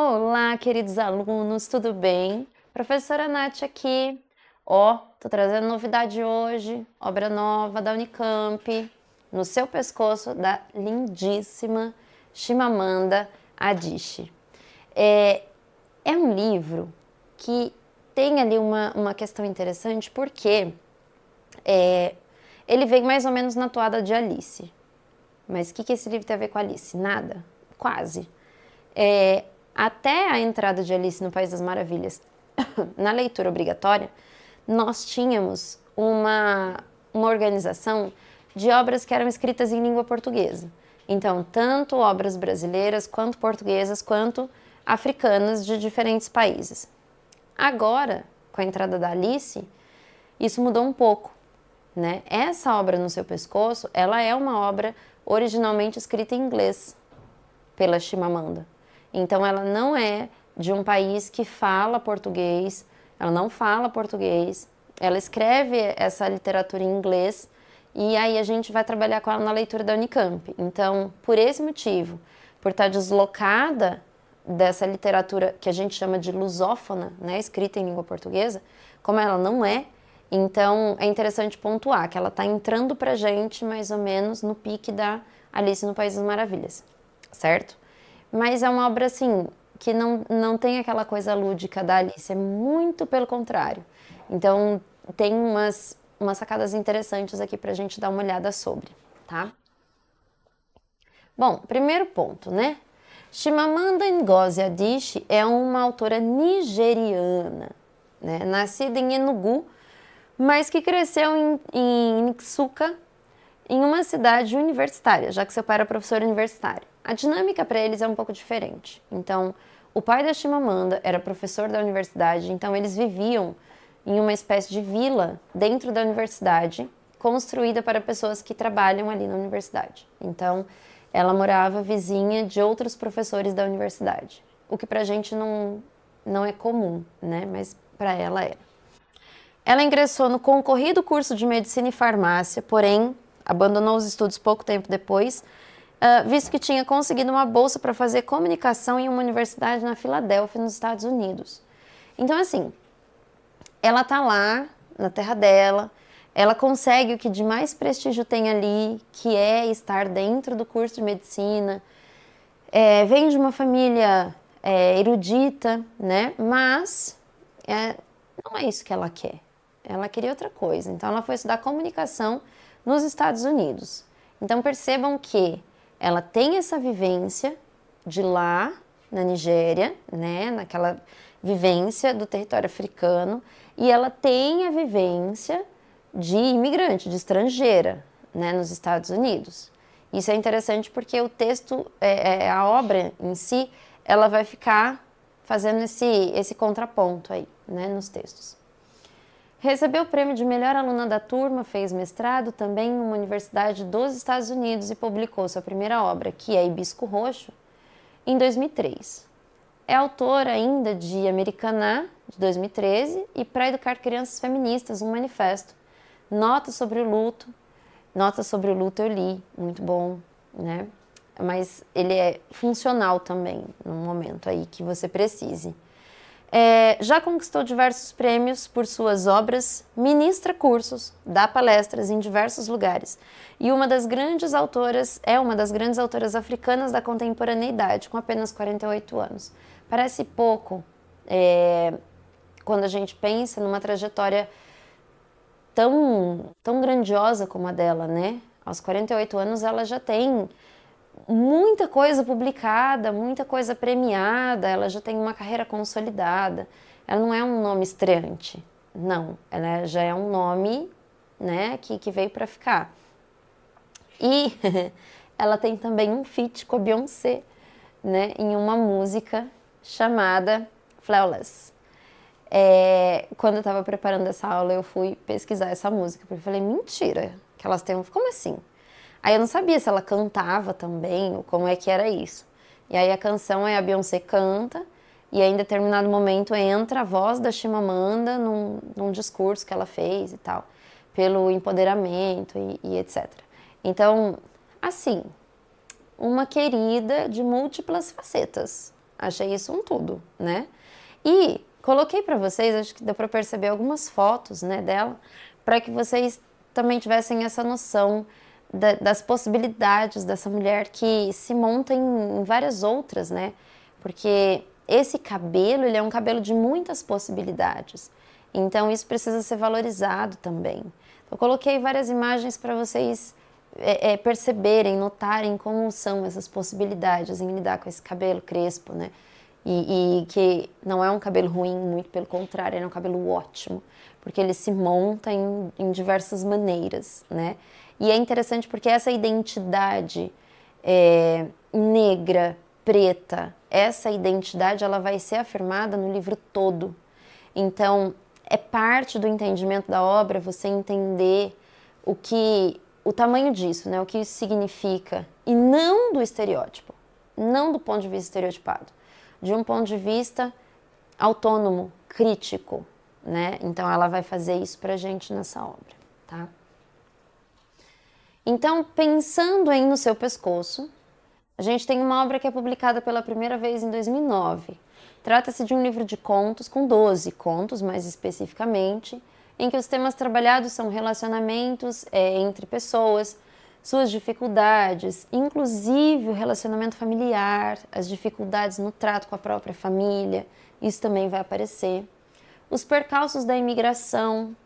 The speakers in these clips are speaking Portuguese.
Olá, queridos alunos, tudo bem? Professora Nath aqui. Tô trazendo novidade hoje, obra nova da Unicamp, No Seu Pescoço, da lindíssima Chimamanda Adichie. É um livro que tem ali uma questão interessante, porque ele vem mais ou menos na toada de Alice. Mas o que esse livro tem a ver com Alice? Nada. Quase. Até a entrada de Alice no País das Maravilhas, na leitura obrigatória, nós tínhamos uma organização de obras que eram escritas em língua portuguesa. Então, tanto obras brasileiras, quanto portuguesas, quanto africanas de diferentes países. Agora, com a entrada da Alice, isso mudou um pouco, né? Essa obra No Seu Pescoço, ela é uma obra originalmente escrita em inglês pela Chimamanda. Então ela não é de um país que fala português, ela não fala português, ela escreve essa literatura em inglês e aí a gente vai trabalhar com ela na leitura da Unicamp. Então, por esse motivo, por estar deslocada dessa literatura que a gente chama de lusófona, né, escrita em língua portuguesa, como ela não é, então é interessante pontuar que ela está entrando pra gente mais ou menos no pique da Alice no País das Maravilhas, certo? Mas é uma obra assim que não tem aquela coisa lúdica da Alice, é muito pelo contrário. Então tem umas sacadas interessantes aqui pra gente dar uma olhada sobre, tá? Bom, primeiro ponto, né? Chimamanda Ngozi Adichie é uma autora nigeriana, né? Nascida em Enugu, mas que cresceu em Nsukka, em uma cidade universitária, já que seu pai era professor universitário. A dinâmica para eles é um pouco diferente. Então, o pai da Chimamanda era professor da universidade, então eles viviam em uma espécie de vila dentro da universidade, construída para pessoas que trabalham ali na universidade. Então, ela morava vizinha de outros professores da universidade, o que pra gente não é comum, né? Mas para ela era. Ela ingressou no concorrido curso de medicina e farmácia, porém abandonou os estudos pouco tempo depois, visto que tinha conseguido uma bolsa para fazer comunicação em uma universidade na Filadélfia, nos Estados Unidos. Então, assim, ela tá lá, na terra dela, ela consegue o que de mais prestígio tem ali, que é estar dentro do curso de medicina, vem de uma família erudita, né? Mas não é isso que ela quer. Ela queria outra coisa. Então ela foi estudar comunicação nos Estados Unidos. Então percebam que ela tem essa vivência de lá na Nigéria, né, naquela vivência do território africano, e ela tem a vivência de imigrante, de estrangeira, né, nos Estados Unidos. Isso é interessante porque o texto, a obra em si, ela vai ficar fazendo esse contraponto aí, né, nos textos. Recebeu o prêmio de melhor aluna da turma, fez mestrado também em uma universidade dos Estados Unidos e publicou sua primeira obra, que é Hibisco Roxo, em 2003. É autora ainda de Americaná, de 2013, e Para Educar Crianças Feministas, um manifesto. Notas sobre o luto eu li, muito bom, né? Mas ele é funcional também, no momento aí que você precise. Já conquistou diversos prêmios por suas obras, ministra cursos, dá palestras em diversos lugares e é uma das grandes autoras africanas da contemporaneidade, com apenas 48 anos. Parece pouco quando a gente pensa numa trajetória tão grandiosa como a dela, né? Aos 48 anos ela já tem muita coisa publicada, muita coisa premiada, ela já tem uma carreira consolidada. Ela não é um nome estreante, não. Ela já é um nome, né, que veio para ficar. E ela tem também um feat com a Beyoncé, né, em uma música chamada Flawless. Quando eu estava preparando essa aula, eu fui pesquisar essa música, porque eu falei, mentira, que elas têm como assim? Aí eu não sabia se ela cantava também, ou como é que era isso. E aí a canção a Beyoncé canta, e aí em determinado momento entra a voz da Chimamanda num discurso que ela fez e tal, pelo empoderamento e etc. Então, assim, uma querida de múltiplas facetas, Achei isso um tudo, né? E coloquei para vocês, acho que deu para perceber algumas fotos, né, dela, para que vocês também tivessem essa noção das possibilidades dessa mulher que se monta em várias outras, né? Porque esse cabelo, ele é um cabelo de muitas possibilidades. Então, isso precisa ser valorizado também. Eu coloquei várias imagens para vocês perceberem, notarem como são essas possibilidades em lidar com esse cabelo crespo, né? E que não é um cabelo ruim, muito pelo contrário, é um cabelo ótimo, porque ele se monta em diversas maneiras, né? E é interessante porque essa identidade negra, preta, essa identidade ela vai ser afirmada no livro todo. Então, é parte do entendimento da obra você entender o tamanho disso, né? O que isso significa, e não do estereótipo, não do ponto de vista estereotipado, de um ponto de vista autônomo, crítico, né? Então ela vai fazer isso pra gente nessa obra, tá? Então, pensando no seu pescoço, a gente tem uma obra que é publicada pela primeira vez em 2009. Trata-se de um livro de contos, com 12 contos, mais especificamente, em que os temas trabalhados são relacionamentos entre pessoas, suas dificuldades, inclusive o relacionamento familiar, as dificuldades no trato com a própria família, isso também vai aparecer. Os percalços da imigração,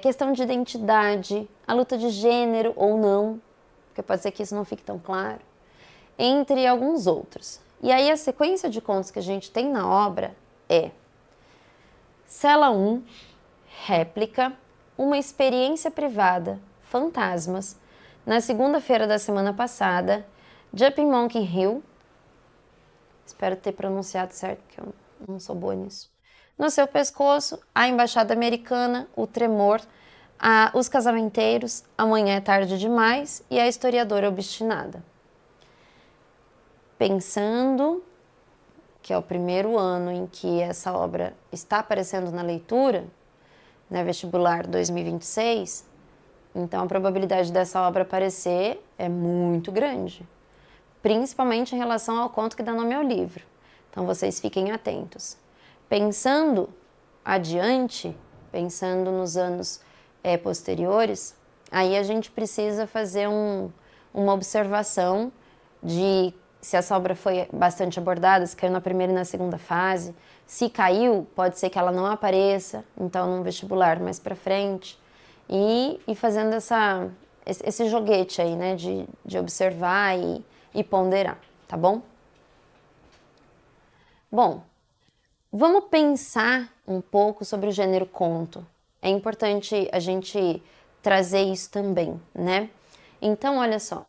questão de identidade, a luta de gênero ou não, porque pode ser que isso não fique tão claro, entre alguns outros. E aí a sequência de contos que a gente tem na obra é Cela 1, Réplica, Uma Experiência Privada, Fantasmas, na segunda-feira da semana passada, Jumping Monkey Hill, espero ter pronunciado certo, porque eu não sou boa nisso, No Seu Pescoço, A Embaixada Americana, O Tremor, Os Casamenteiros, Amanhã é Tarde Demais e A Historiadora Obstinada. Pensando que é o primeiro ano em que essa obra está aparecendo na leitura, né, vestibular 2026, então a probabilidade dessa obra aparecer é muito grande, principalmente em relação ao conto que dá nome ao livro. Então vocês fiquem atentos. Pensando adiante, pensando nos anos posteriores, aí a gente precisa fazer uma observação de se essa obra foi bastante abordada, se caiu na primeira e na segunda fase. Se caiu, pode ser que ela não apareça, então num vestibular mais para frente. E fazendo esse joguete aí, né, de observar e ponderar, tá bom? Bom, vamos pensar um pouco sobre o gênero conto. É importante a gente trazer isso também, né? Então, olha só.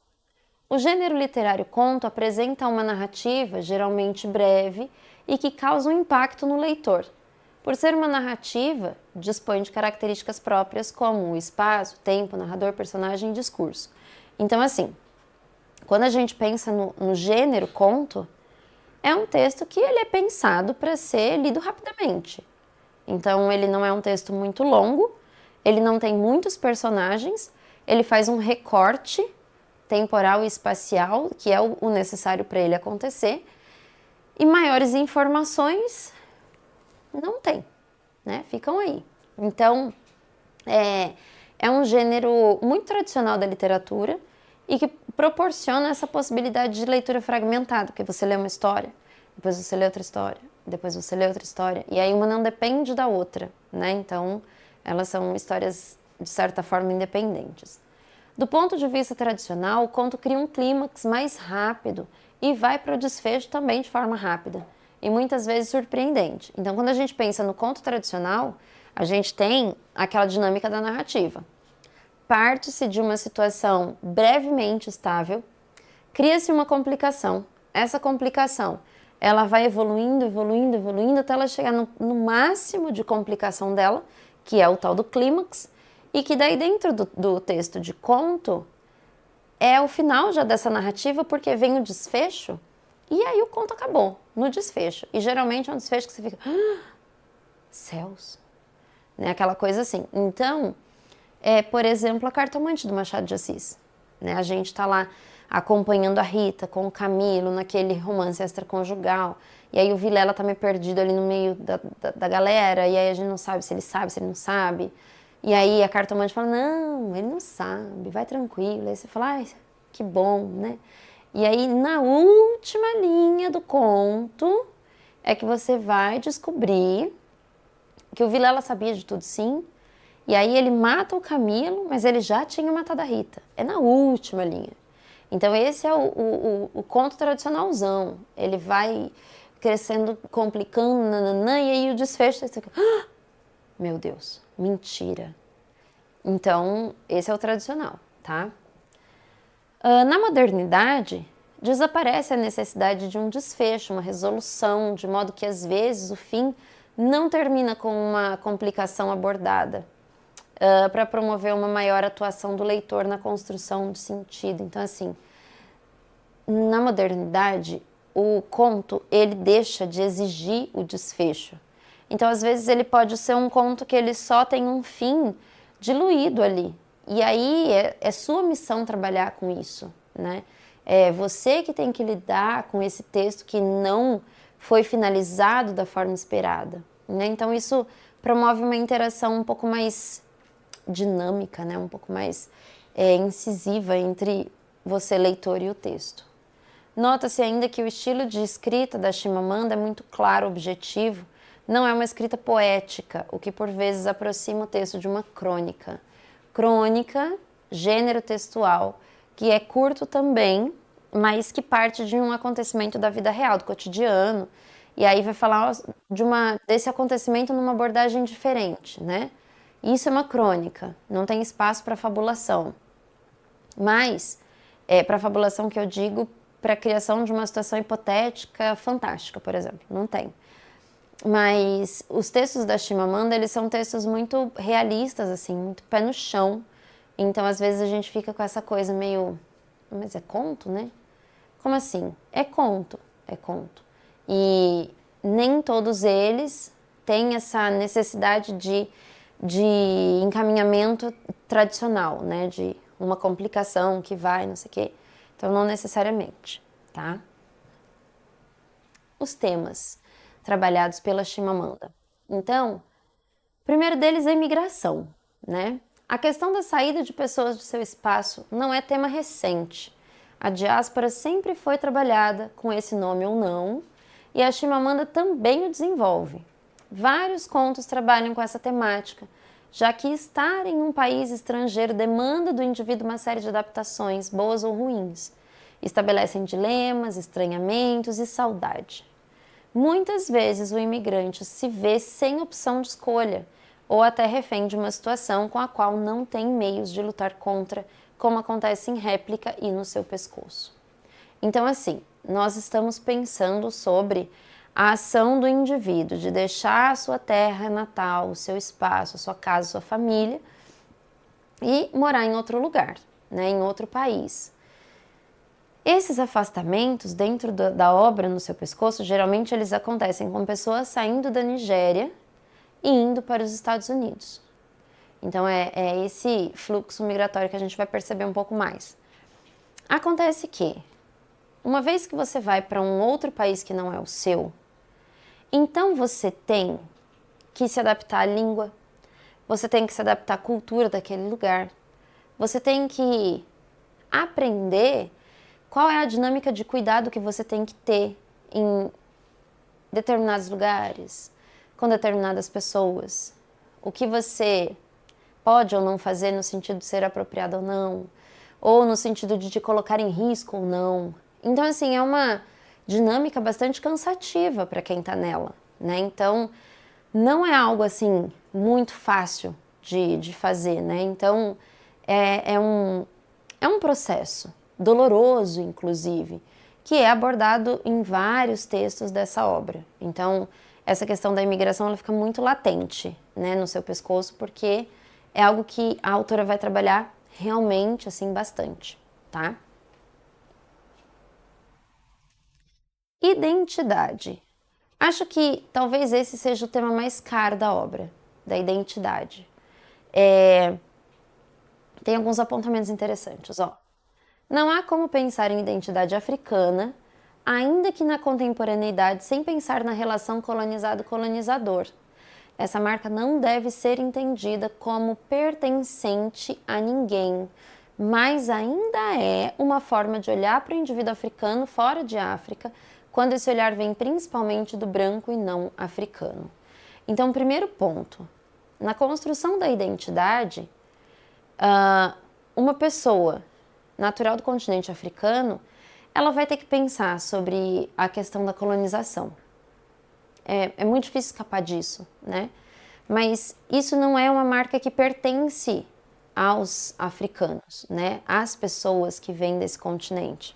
O gênero literário conto apresenta uma narrativa geralmente breve e que causa um impacto no leitor. Por ser uma narrativa, dispõe de características próprias como o espaço, tempo, narrador, personagem e discurso. Então, assim, quando a gente pensa no gênero conto, é um texto que ele é pensado para ser lido rapidamente. Então, ele não é um texto muito longo, ele não tem muitos personagens, ele faz um recorte temporal e espacial, que é o necessário para ele acontecer, e maiores informações não tem, né? Ficam aí. Então, é um gênero muito tradicional da literatura e que proporciona essa possibilidade de leitura fragmentada, porque você lê uma história, depois você lê outra história, depois você lê outra história, e aí uma não depende da outra, né? Então, elas são histórias, de certa forma, independentes. Do ponto de vista tradicional, o conto cria um clímax mais rápido e vai para o desfecho também de forma rápida e muitas vezes surpreendente. Então, quando a gente pensa no conto tradicional, a gente tem aquela dinâmica da narrativa. Parte-se de uma situação brevemente estável, cria-se uma complicação. Essa complicação, ela vai evoluindo, evoluindo, evoluindo até ela chegar no máximo de complicação dela, que é o tal do clímax, e que daí dentro do texto de conto é o final já dessa narrativa, porque vem o desfecho e aí o conto acabou no desfecho. E geralmente é um desfecho que você fica, céus, né? Aquela coisa assim. Então, por exemplo, a Cartomante do Machado de Assis, né? A gente tá lá acompanhando a Rita com o Camilo naquele romance extraconjugal. E aí o Vilela tá meio perdido ali no meio da galera, e aí a gente não sabe, se ele não sabe. E aí a cartomante fala, não, ele não sabe, vai tranquilo. Aí você fala, ai, que bom, né? E aí na última linha do conto é que você vai descobrir que o Vilela sabia de tudo, sim. E aí ele mata o Camilo, mas ele já tinha matado a Rita. É na última linha. Então esse é o conto tradicionalzão. Ele vai crescendo, complicando, nananã, e aí o desfecho é ah, meu Deus, mentira. Então esse é o tradicional, tá? Na modernidade, desaparece a necessidade de um desfecho, uma resolução, de modo que às vezes o fim não termina com uma complicação abordada, para promover uma maior atuação do leitor na construção de sentido. Então, assim, na modernidade, o conto ele deixa de exigir o desfecho. Então, às vezes, ele pode ser um conto que ele só tem um fim diluído ali. E aí é sua missão trabalhar com isso, né? É você que tem que lidar com esse texto que não foi finalizado da forma esperada, né? Então, isso promove uma interação um pouco mais dinâmica, né? Um pouco mais incisiva entre você, leitor, e o texto. Nota-se ainda que o estilo de escrita da Chimamanda é muito claro, objetivo, não é uma escrita poética, o que por vezes aproxima o texto de uma crônica. Crônica, gênero textual, que é curto também, mas que parte de um acontecimento da vida real, do cotidiano, e aí vai falar desse acontecimento numa abordagem diferente, né? Isso é uma crônica, não tem espaço para fabulação. Mas, para fabulação que eu digo, para a criação de uma situação hipotética fantástica, por exemplo, não tem. Mas os textos da Chimamanda, eles são textos muito realistas, assim, muito pé no chão. Então, às vezes, a gente fica com essa coisa meio... Mas é conto, né? Como assim? É conto. E nem todos eles têm essa necessidade de encaminhamento tradicional, né? De uma complicação que vai, não sei o quê. Então, não necessariamente, tá? Os temas trabalhados pela Chimamanda. Então, o primeiro deles é a imigração, né? A questão da saída de pessoas do seu espaço não é tema recente. A diáspora sempre foi trabalhada com esse nome ou não, e a Chimamanda também o desenvolve. Vários contos trabalham com essa temática, já que estar em um país estrangeiro demanda do indivíduo uma série de adaptações, boas ou ruins. Estabelecem dilemas, estranhamentos e saudade. Muitas vezes o imigrante se vê sem opção de escolha, ou até refém de uma situação com a qual não tem meios de lutar contra, como acontece em Réplica e no seu pescoço. Então, assim, nós estamos pensando sobre a ação do indivíduo de deixar a sua terra natal, o seu espaço, a sua casa, a sua família e morar em outro lugar, né, em outro país. Esses afastamentos dentro da obra no seu pescoço, geralmente eles acontecem com pessoas saindo da Nigéria e indo para os Estados Unidos. Então é esse fluxo migratório que a gente vai perceber um pouco mais. Acontece que, uma vez que você vai para um outro país que não é o seu, então você tem que se adaptar à língua, você tem que se adaptar à cultura daquele lugar, você tem que aprender qual é a dinâmica de cuidado que você tem que ter em determinados lugares, com determinadas pessoas, o que você pode ou não fazer no sentido de ser apropriado ou no sentido de te colocar em risco ou não. Então, assim, é uma dinâmica bastante cansativa para quem está nela, né? Então, não é algo, assim, muito fácil de fazer, né? Então, é um processo doloroso, inclusive, que é abordado em vários textos dessa obra. Então, essa questão da imigração ela fica muito latente, né, no seu pescoço, porque é algo que a autora vai trabalhar realmente, assim, bastante, tá? Identidade. Acho que talvez esse seja o tema mais caro da obra, da identidade. Tem alguns apontamentos interessantes, ó. Não há como pensar em identidade africana, ainda que na contemporaneidade, sem pensar na relação colonizado-colonizador. Essa marca não deve ser entendida como pertencente a ninguém, mas ainda é uma forma de olhar para o indivíduo africano fora de África, quando esse olhar vem principalmente do branco e não africano. Então, primeiro ponto, na construção da identidade, uma pessoa natural do continente africano, ela vai ter que pensar sobre a questão da colonização. É muito difícil escapar disso, né? Mas isso não é uma marca que pertence aos africanos, né? Às pessoas que vêm desse continente.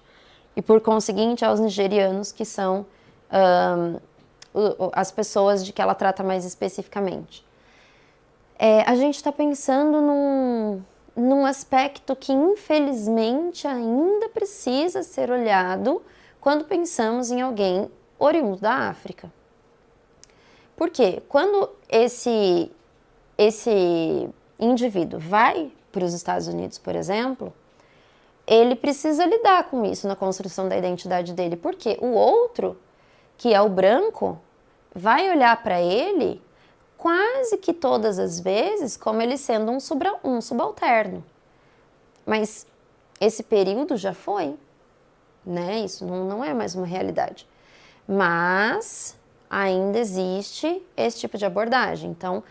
E, por conseguinte, aos nigerianos, que são as pessoas de que ela trata mais especificamente. A gente está pensando num aspecto que, infelizmente, ainda precisa ser olhado quando pensamos em alguém oriundo da África. Por quê? Quando esse indivíduo vai para os Estados Unidos, por exemplo, ele precisa lidar com isso na construção da identidade dele, porque o outro, que é o branco, vai olhar para ele quase que todas as vezes como ele sendo um subalterno. Mas esse período já foi, né? Isso não é mais uma realidade. Mas ainda existe esse tipo de abordagem, então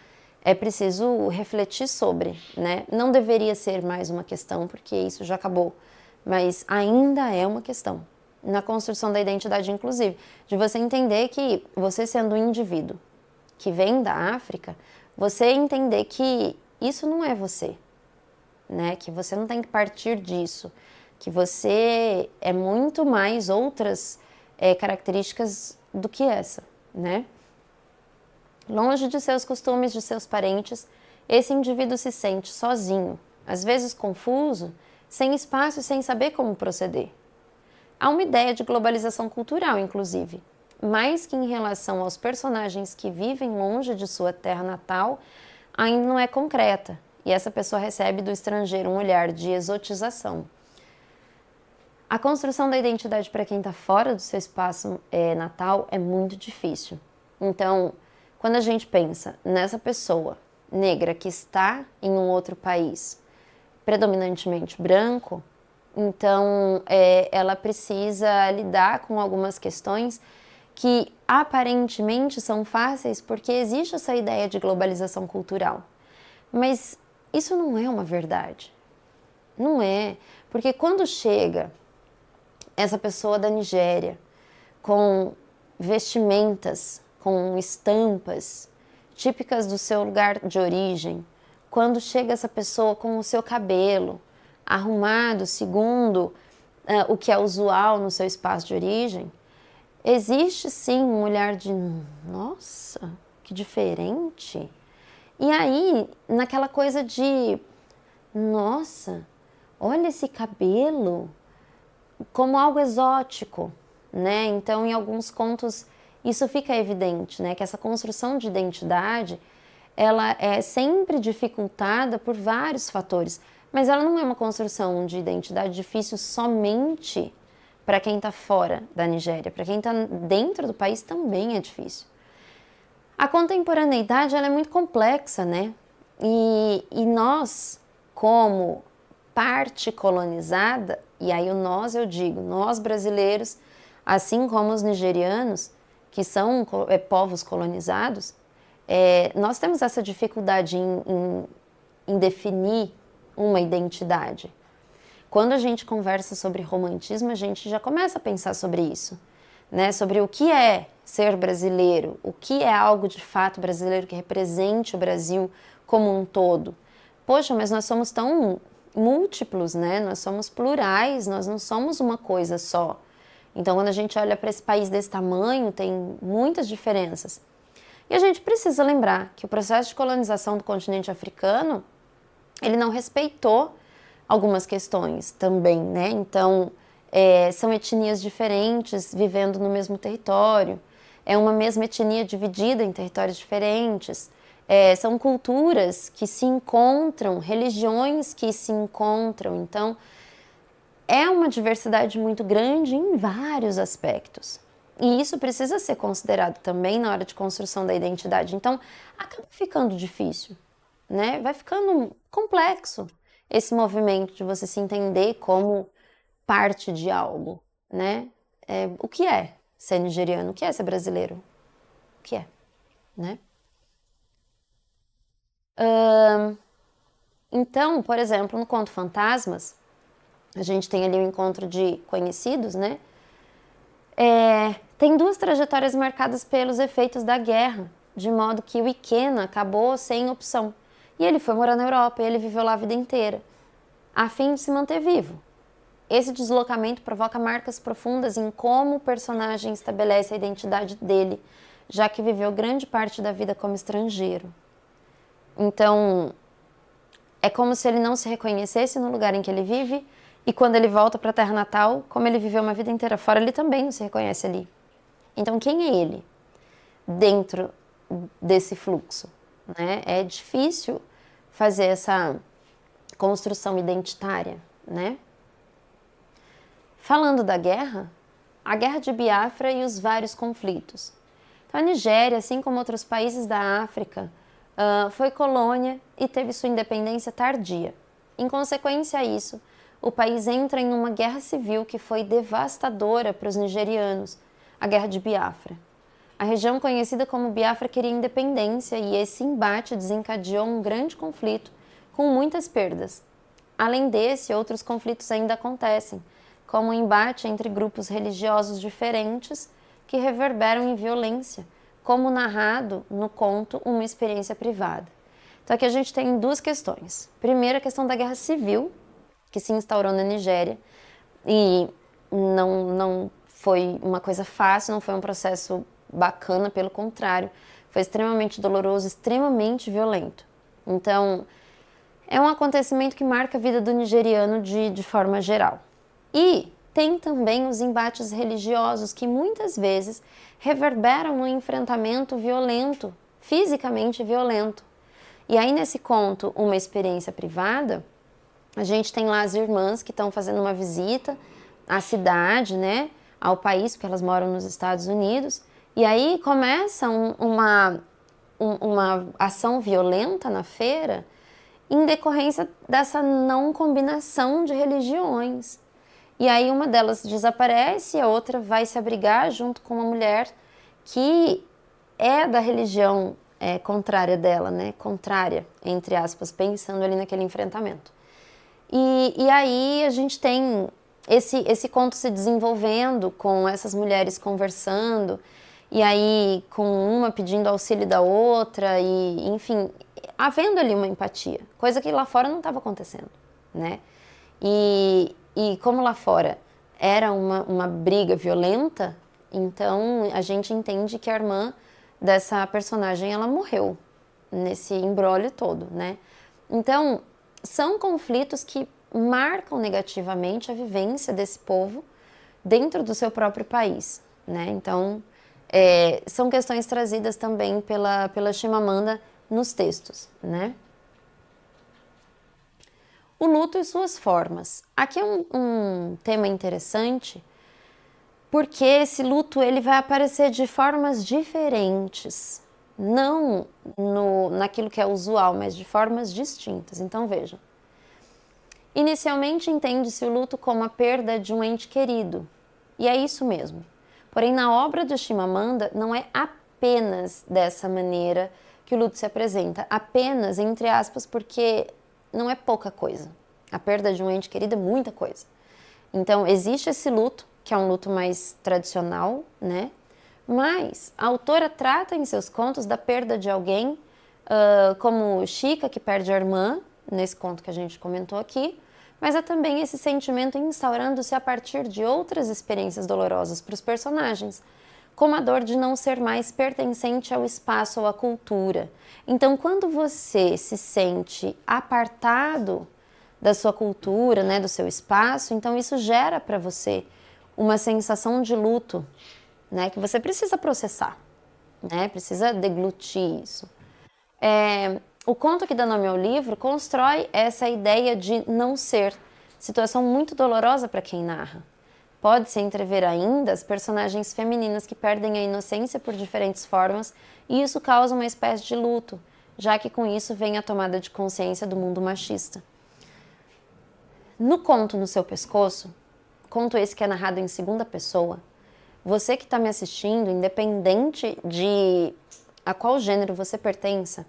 é preciso refletir sobre, né? Não deveria ser mais uma questão, porque isso já acabou, mas ainda é uma questão na construção da identidade, inclusive, de você entender que você, sendo um indivíduo que vem da África, você entender que isso não é você, né? Que você não tem que partir disso, que você é muito mais outras características do que essa, né? Longe de seus costumes, de seus parentes, esse indivíduo se sente sozinho, às vezes confuso, sem espaço e sem saber como proceder. Há uma ideia de globalização cultural, inclusive, mais que em relação aos personagens que vivem longe de sua terra natal, ainda não é concreta, e essa pessoa recebe do estrangeiro um olhar de exotização. A construção da identidade para quem está fora do seu espaço natal é muito difícil. Então, quando a gente pensa nessa pessoa negra que está em um outro país, predominantemente branco, então ela precisa lidar com algumas questões que aparentemente são fáceis porque existe essa ideia de globalização cultural. Mas isso não é uma verdade. Não é. Porque quando chega essa pessoa da Nigéria com vestimentas, com estampas típicas do seu lugar de origem, quando chega essa pessoa com o seu cabelo arrumado segundo o que é usual no seu espaço de origem, existe sim um olhar de nossa, que diferente. E aí, naquela coisa de nossa, olha esse cabelo, como algo exótico, né? Então, em alguns contos, isso fica evidente, né? Que essa construção de identidade, ela é sempre dificultada por vários fatores, mas ela não é uma construção de identidade difícil somente para quem está fora da Nigéria. Para quem está dentro do país também é difícil. A contemporaneidade, ela é muito complexa, né? E nós, como parte colonizada, e aí o nós eu digo, nós brasileiros, assim como os nigerianos, que são povos colonizados, nós temos essa dificuldade em definir uma identidade. Quando a gente conversa sobre romantismo, a gente já começa a pensar sobre isso, né? Sobre o que é ser brasileiro, o que é algo de fato brasileiro que represente o Brasil como um todo. Poxa, mas nós somos tão múltiplos, né? Nós somos plurais, nós não somos uma coisa só. Então, quando a gente olha para esse país desse tamanho, tem muitas diferenças. E a gente precisa lembrar que o processo de colonização do continente africano, ele não respeitou algumas questões também, né? Então, são etnias diferentes vivendo no mesmo território, é uma mesma etnia dividida em territórios diferentes, são culturas que se encontram, religiões que se encontram. Então, é uma diversidade muito grande em vários aspectos. E isso precisa ser considerado também na hora de construção da identidade. Então, acaba ficando difícil, né? Vai ficando complexo esse movimento de você se entender como parte de algo, né? O que é ser nigeriano? O que é ser brasileiro? O que é, né? Então, por exemplo, no conto Fantasmas, a gente tem ali o encontro de conhecidos, né? Tem duas trajetórias marcadas pelos efeitos da guerra, de modo que o Ikena acabou sem opção. E ele foi morar na Europa e ele viveu lá a vida inteira, a fim de se manter vivo. Esse deslocamento provoca marcas profundas em como o personagem estabelece a identidade dele, já que viveu grande parte da vida como estrangeiro. Então, é como se ele não se reconhecesse no lugar em que ele vive, e quando ele volta para a terra natal, como ele viveu uma vida inteira fora, ele também não se reconhece ali. Então, quem é ele dentro desse fluxo, né? É difícil fazer essa construção identitária, né? Falando da guerra, a guerra de Biafra e os vários conflitos. Então, a Nigéria, assim como outros países da África, foi colônia e teve sua independência tardia. Em consequência a isso, o país entra em uma guerra civil que foi devastadora para os nigerianos, a Guerra de Biafra. A região conhecida como Biafra queria independência e esse embate desencadeou um grande conflito com muitas perdas. Além desse, outros conflitos ainda acontecem, como o embate entre grupos religiosos diferentes que reverberam em violência, como narrado no conto Uma Experiência Privada. Então aqui a gente tem duas questões. Primeiro, a questão da guerra civil, que se instaurou na Nigéria, e não foi uma coisa fácil, não foi um processo bacana, pelo contrário, foi extremamente doloroso, extremamente violento. Então, é um acontecimento que marca a vida do nigeriano de forma geral. E tem também os embates religiosos que muitas vezes reverberam no enfrentamento violento, fisicamente violento. E aí nesse conto, Uma Experiência Privada, a gente tem lá as irmãs que estão fazendo uma visita à cidade, né, ao país, porque elas moram nos Estados Unidos, e aí começa uma ação violenta na feira em decorrência dessa não combinação de religiões. E aí uma delas desaparece e a outra vai se abrigar junto com uma mulher que é da religião contrária dela, né? Contrária, entre aspas, pensando ali naquele enfrentamento. E aí a gente tem esse conto se desenvolvendo com essas mulheres conversando, e aí com uma pedindo auxílio da outra, e enfim, havendo ali uma empatia, coisa que lá fora não estava acontecendo, né? E como lá fora era uma briga violenta, então a gente entende que a irmã dessa personagem, ela morreu nesse imbróglio todo, né? Então, são conflitos que marcam negativamente a vivência desse povo dentro do seu próprio país, né? Então, são questões trazidas também pela Chimamanda nos textos, né? O luto e suas formas. Aqui é um tema interessante, porque esse luto ele vai aparecer de formas diferentes, não naquilo que é usual, mas de formas distintas. Então vejam. Inicialmente entende-se o luto como a perda de um ente querido, e é isso mesmo. Porém, na obra de Chimamanda, não é apenas dessa maneira que o luto se apresenta, apenas, entre aspas, porque não é pouca coisa. A perda de um ente querido é muita coisa. Então, existe esse luto, que é um luto mais tradicional, né? Mas a autora trata em seus contos da perda de alguém, como Chica, que perde a irmã, nesse conto que a gente comentou aqui, mas há também esse sentimento instaurando-se a partir de outras experiências dolorosas para os personagens, como a dor de não ser mais pertencente ao espaço ou à cultura. Então, quando você se sente apartado da sua cultura, né, do seu espaço, então isso gera para você uma sensação de luto, né, que você precisa processar, né, precisa deglutir isso. O conto que dá nome ao livro constrói essa ideia de não ser, situação muito dolorosa para quem narra. Pode-se entrever ainda as personagens femininas que perdem a inocência por diferentes formas, e isso causa uma espécie de luto, já que com isso vem a tomada de consciência do mundo machista. No conto No Seu Pescoço, conto esse que é narrado em segunda pessoa, você que está me assistindo, independente de a qual gênero você pertença,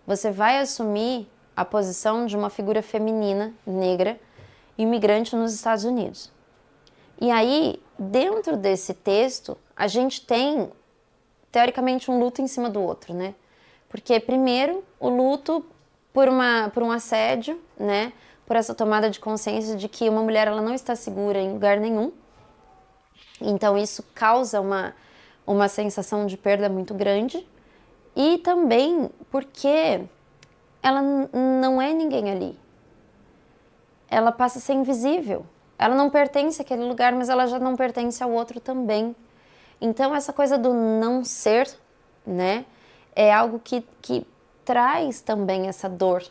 você vai assumir a posição de uma figura feminina, negra, imigrante nos Estados Unidos. E aí, dentro desse texto, a gente tem, teoricamente, um luto em cima do outro, né? Porque, primeiro, o luto por um assédio, né? Por essa tomada de consciência de que uma mulher ela não está segura em lugar nenhum. Então, isso causa uma sensação de perda muito grande. E também porque ela não é ninguém ali. Ela passa a ser invisível. Ela não pertence àquele lugar, mas ela já não pertence ao outro também. Então, essa coisa do não ser, né, é algo que traz também essa dor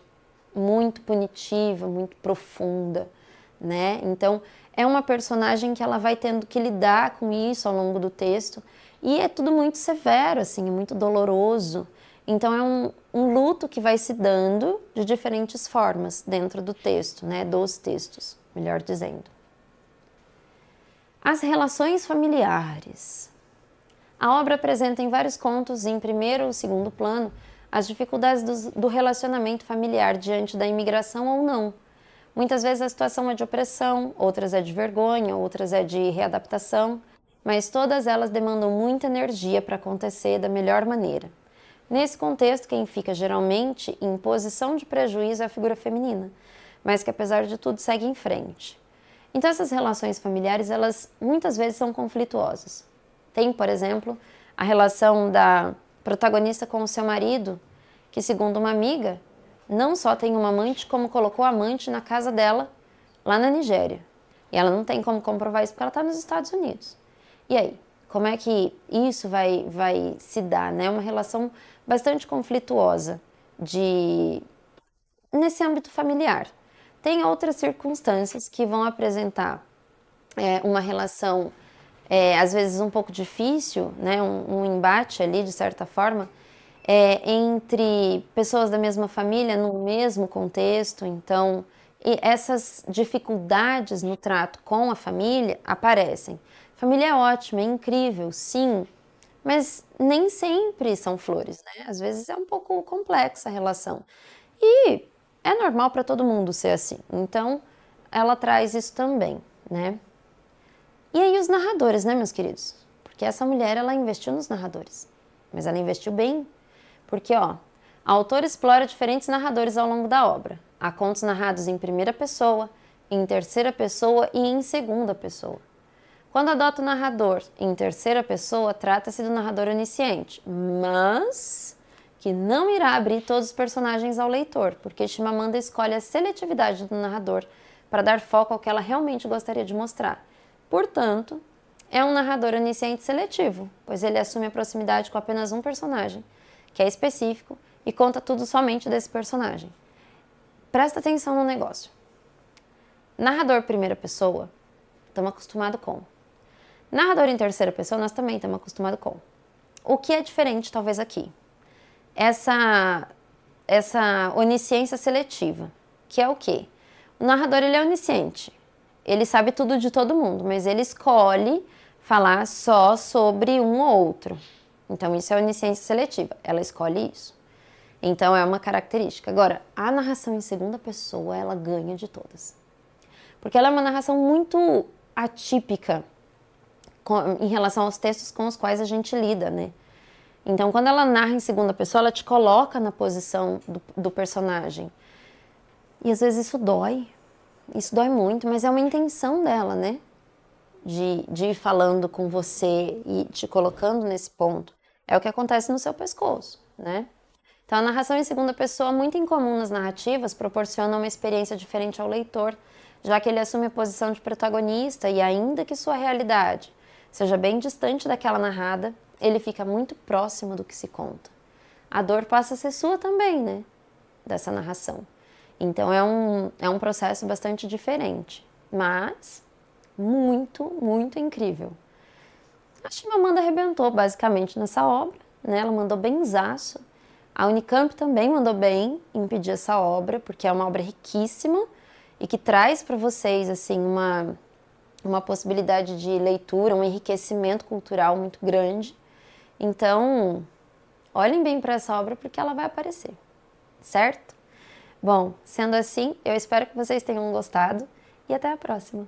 muito punitiva, muito profunda, né? Então, é uma personagem que ela vai tendo que lidar com isso ao longo do texto e é tudo muito severo, assim, é muito doloroso. Então, é um luto que vai se dando de diferentes formas dentro do texto, né, dos textos, melhor dizendo. As relações familiares. A obra apresenta em vários contos, em primeiro ou segundo plano, as dificuldades do relacionamento familiar diante da imigração ou não. Muitas vezes a situação é de opressão, outras é de vergonha, outras é de readaptação, mas todas elas demandam muita energia para acontecer da melhor maneira. Nesse contexto, quem fica geralmente em posição de prejuízo é a figura feminina, mas que apesar de tudo segue em frente. Então essas relações familiares, elas muitas vezes são conflituosas. Tem, por exemplo, a relação da protagonista com o seu marido, que segundo uma amiga, não só tem uma amante, como colocou a amante na casa dela, lá na Nigéria. E ela não tem como comprovar isso porque ela está nos Estados Unidos. E aí, como é que isso vai se dar, né? Uma relação bastante conflituosa nesse âmbito familiar. Tem outras circunstâncias que vão apresentar uma relação, às vezes um pouco difícil, né? Um embate ali, de certa forma, entre pessoas da mesma família, no mesmo contexto. Então, essas dificuldades no trato com a família aparecem. Família é ótima, é incrível, sim, mas nem sempre são flores, né? Às vezes é um pouco complexa a relação. E é normal para todo mundo ser assim. Então, ela traz isso também, né? E aí os narradores, né, meus queridos? Porque essa mulher, ela investiu nos narradores. Mas ela investiu bem. Porque, ó, a autora explora diferentes narradores ao longo da obra. Há contos narrados em primeira pessoa, em terceira pessoa e em segunda pessoa. Quando adota o narrador em terceira pessoa, trata-se do narrador onisciente, mas que não irá abrir todos os personagens ao leitor, porque Chimamanda escolhe a seletividade do narrador para dar foco ao que ela realmente gostaria de mostrar. Portanto, é um narrador onisciente seletivo, pois ele assume a proximidade com apenas um personagem, que é específico, e conta tudo somente desse personagem. Presta atenção no negócio. Narrador primeira pessoa, estamos acostumados com. Narrador em terceira pessoa, nós também estamos acostumados com. O que é diferente, talvez, aqui? Essa onisciência seletiva, que é o quê? O narrador, ele é onisciente. Ele sabe tudo de todo mundo, mas ele escolhe falar só sobre um ou outro. Então, isso é onisciência seletiva. Ela escolhe isso. Então, é uma característica. Agora, a narração em segunda pessoa, ela ganha de todas. Porque ela é uma narração muito atípica em relação aos textos com os quais a gente lida, né? Então, quando ela narra em segunda pessoa, ela te coloca na posição do personagem. E às vezes isso dói muito, mas é uma intenção dela, né? De ir falando com você e te colocando nesse ponto. É o que acontece no Seu Pescoço, né? Então, a narração em segunda pessoa, muito incomum nas narrativas, proporciona uma experiência diferente ao leitor, já que ele assume a posição de protagonista e ainda que sua realidade seja bem distante daquela narrada, ele fica muito próximo do que se conta. A dor passa a ser sua também, né? Dessa narração. Então é um processo bastante diferente, mas muito, muito incrível. A Chimamanda arrebentou basicamente nessa obra, né? Ela mandou benzaço. A Unicamp também mandou bem em pedir essa obra, porque é uma obra riquíssima e que traz para vocês assim uma possibilidade de leitura, um enriquecimento cultural muito grande. Então, olhem bem para essa obra porque ela vai aparecer, certo? Bom, sendo assim, eu espero que vocês tenham gostado e até a próxima!